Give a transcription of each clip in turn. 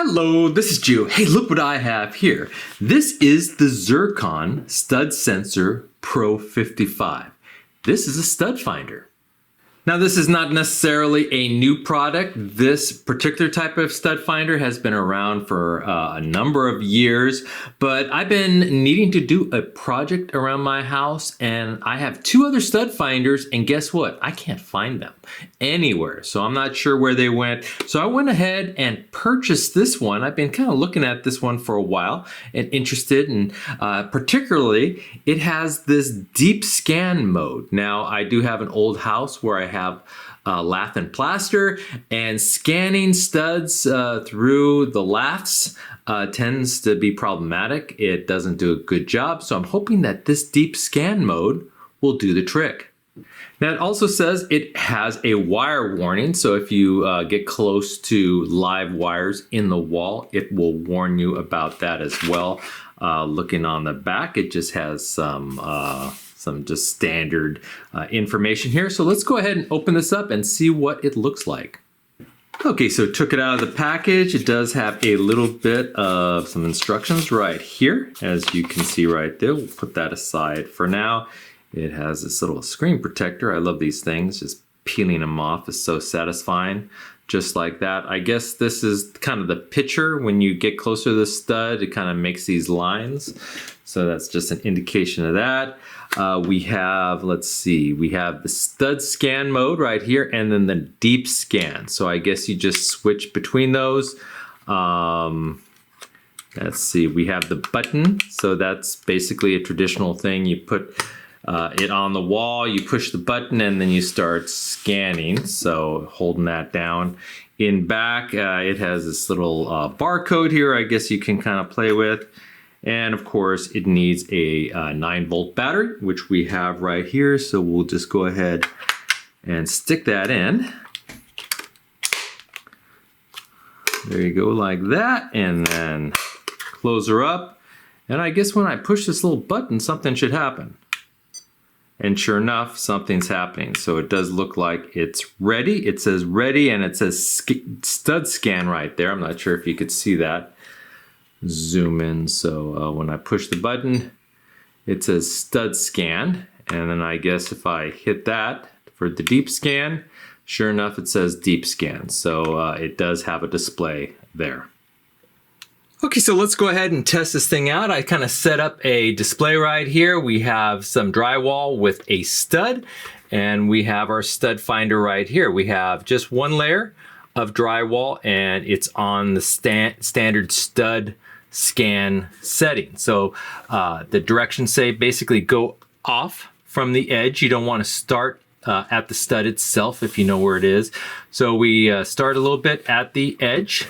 Hello, this is Joe. Hey, look what I have here. This is the Zircon StudSensor Pro55. This is a stud finder. Now, this is not necessarily a new product. This particular type of stud finder has been around for a number of years, but I've been needing to do a project around my house, and I have two other stud finders, and guess what? I can't find them anywhere, so I'm not sure where they went. So I went ahead and purchased this one. I've been kind of looking at this one for a while and interested, and particularly it has this deep scan mode. Now, I do have an old house where I have lath and plaster, and scanning studs through the laths tends to be problematic. It doesn't do a good job, so I'm hoping that this deep scan mode will do the trick. Now, it also says it has a wire warning, so if you get close to live wires in the wall, it will warn you about that as well. Looking on the back, it just has some just standard information here. So let's go ahead and open this up and see what it looks like. Okay, so took it out of the package. It does have a little bit of some instructions right here, as you can see right there. We'll put that aside for now. It has this little screen protector. I love these things. Just peeling them off is so satisfying. Just like that. I guess this is kind of the picture. When you get closer to the stud, it kind of makes these lines. So that's just an indication of that. We have, let's see, we have the stud scan mode right here, and then the deep scan. So I guess you just switch between those. Let's see, we have the button. So that's basically a traditional thing. You put it on the wall, you push the button, and then you start scanning. So holding that down. In back, it has this little barcode here, I guess you can kind of play with. And of course, it needs a 9-volt battery, which we have right here. So we'll just go ahead and stick that in. There you go, like that. And then close her up. And I guess when I push this little button, something should happen. And sure enough, something's happening. So it does look like it's ready. It says ready, and it says stud scan right there. I'm not sure if you could see that. Zoom in. So when I push the button, it says stud scan. And then I guess if I hit that for the deep scan, sure enough, it says deep scan. So it does have a display there. Okay, so let's go ahead and test this thing out. I kind of set up a display right here. We have some drywall with a stud, and we have our stud finder right here. We have just one layer of drywall, and it's on the standard stud scan setting. So the directions say basically go off from the edge. You don't want to start at the stud itself if you know where it is. So we start a little bit at the edge,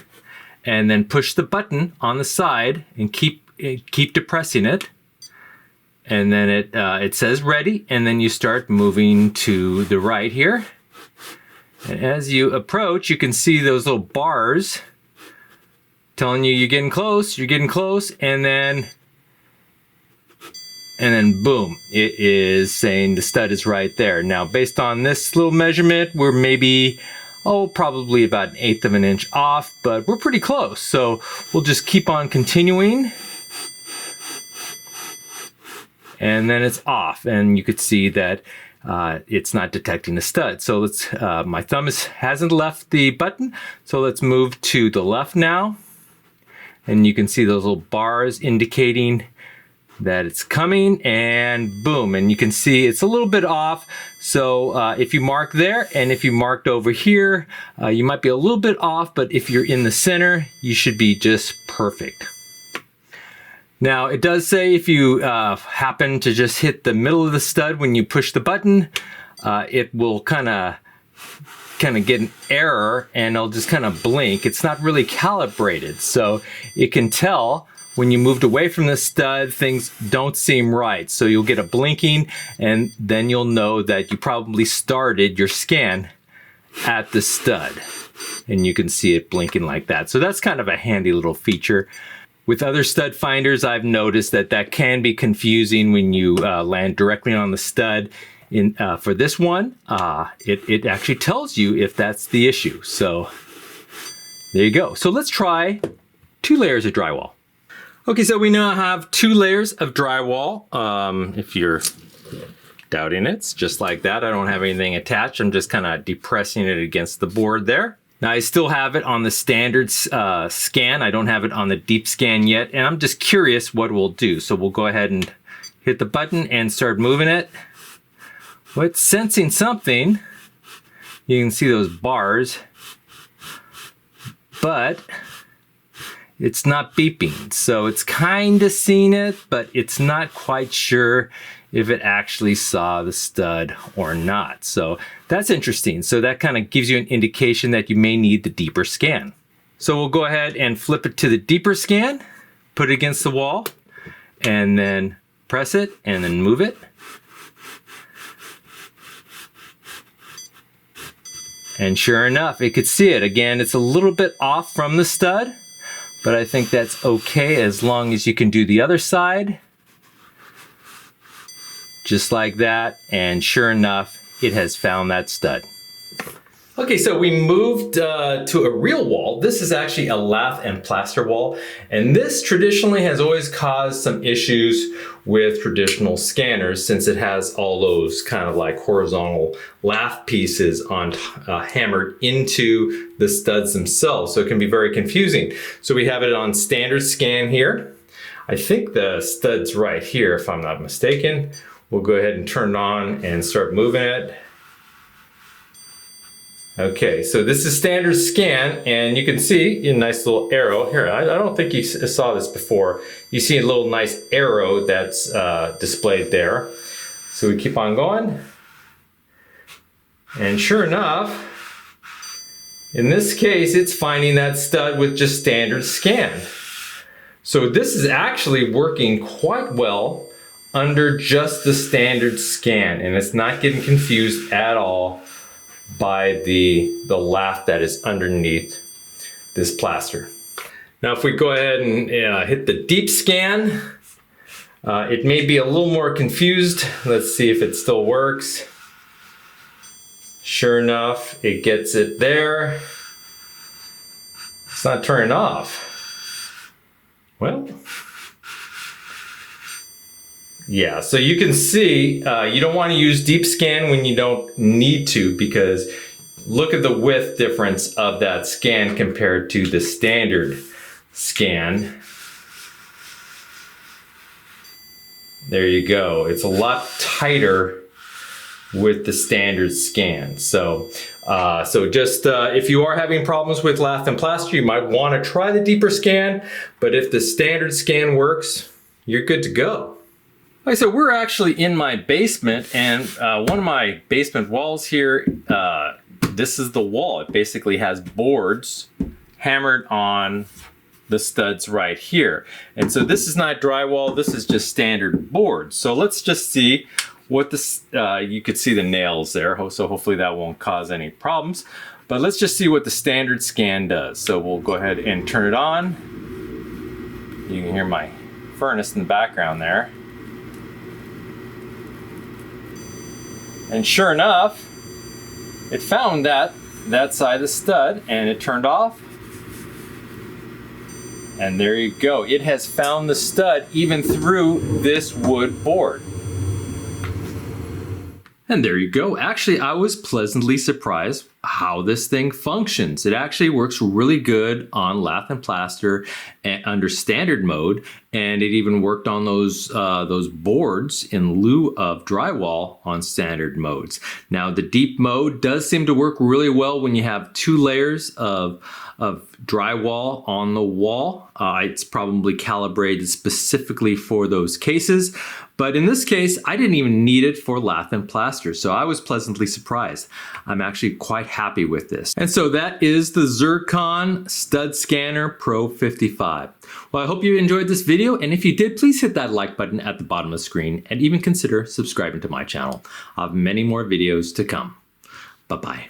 and then push the button on the side and keep depressing it. And then it says ready, and then you start moving to the right here. And as you approach, you can see those little bars telling you you're getting close, and then boom, it is saying the stud is right there. Now, based on this little measurement, we're maybe probably about 1/8 of an inch off, but we're pretty close. So we'll just keep on continuing. And then it's off, and you could see that it's not detecting the stud. So let's, my thumb hasn't left the button. So let's move to the left now. And you can see those little bars indicating that it's coming, and boom, and you can see it's a little bit off. So if you mark there, and if you marked over here, you might be a little bit off, but if you're in the center, you should be just perfect. Now, it does say if you happen to just hit the middle of the stud when you push the button, it will kind of get an error, and it'll just kind of blink. It's not really calibrated, so it can tell when you moved away from the stud, things don't seem right. So you'll get a blinking, and then you'll know that you probably started your scan at the stud. And you can see it blinking like that. So that's kind of a handy little feature. With other stud finders, I've noticed that can be confusing when you land directly on the stud. For this one, it actually tells you if that's the issue. So there you go. So let's try 2 layers of drywall. Okay, so we now have 2 layers of drywall. If you're doubting it, it's just like that. I don't have anything attached. I'm just kind of depressing it against the board there. Now I still have it on the standard scan. I don't have it on the DeepScan yet, and I'm just curious what we'll do. So we'll go ahead and hit the button and start moving it. Well, it's sensing something. You can see those bars, but it's not beeping. So it's kind of seen it, but it's not quite sure if it actually saw the stud or not. So that's interesting. So that kind of gives you an indication that you may need the deeper scan. So we'll go ahead and flip it to the deeper scan, put it against the wall, and then press it and then move it. And sure enough, it could see it. Again, it's a little bit off from the stud, but I think that's okay as long as you can do the other side. Just like that, and sure enough, it has found that stud. Okay, so we moved to a real wall. This is actually a lath and plaster wall, and this traditionally has always caused some issues with traditional scanners since it has all those kind of like horizontal lath pieces on hammered into the studs themselves, so it can be very confusing. So we have it on standard scan here. I think the stud's right here, if I'm not mistaken. We'll go ahead and turn it on and start moving it. Okay, so this is standard scan, and you can see a nice little arrow here. I don't think you saw this before. You see a little nice arrow that's displayed there. So we keep on going. And sure enough, in this case, it's finding that stud with just standard scan. So this is actually working quite well under just the standard scan, and it's not getting confused at all by the lath that is underneath this plaster. Now if we go ahead and hit the deep scan, it may be a little more confused. Let's see if it still works. Sure enough, it gets it there. It's not turning off. Well, yeah, so you can see you don't want to use deep scan when you don't need to, because look at the width difference of that scan compared to the standard scan. There you go. It's a lot tighter with the standard scan. So just if you are having problems with lath and plaster, you might want to try the deeper scan, but if the standard scan works, you're good to go. Okay, so we're actually in my basement, and one of my basement walls here, this is the wall. It basically has boards hammered on the studs right here. And so this is not drywall, this is just standard boards. So let's just see what this, you could see the nails there, so hopefully that won't cause any problems. But let's just see what the standard scan does. So we'll go ahead and turn it on. You can hear my furnace in the background there. And sure enough, it found that side of the stud, and it turned off. And there you go. It has found the stud even through this wood board. And there you go. Actually, I was pleasantly surprised how this thing functions. It actually works really good on lath and plaster and under standard mode, and it even worked on those boards in lieu of drywall on standard modes. Now, the deep mode does seem to work really well when you have 2 layers of drywall on the wall. It's probably calibrated specifically for those cases. But in this case, I didn't even need it for lath and plaster, so I was pleasantly surprised. I'm actually quite happy with this. And so that is the Zircon StudScanner Pro55. Well, I hope you enjoyed this video, and if you did, please hit that like button at the bottom of the screen, and even consider subscribing to my channel. I have many more videos to come. Bye-bye.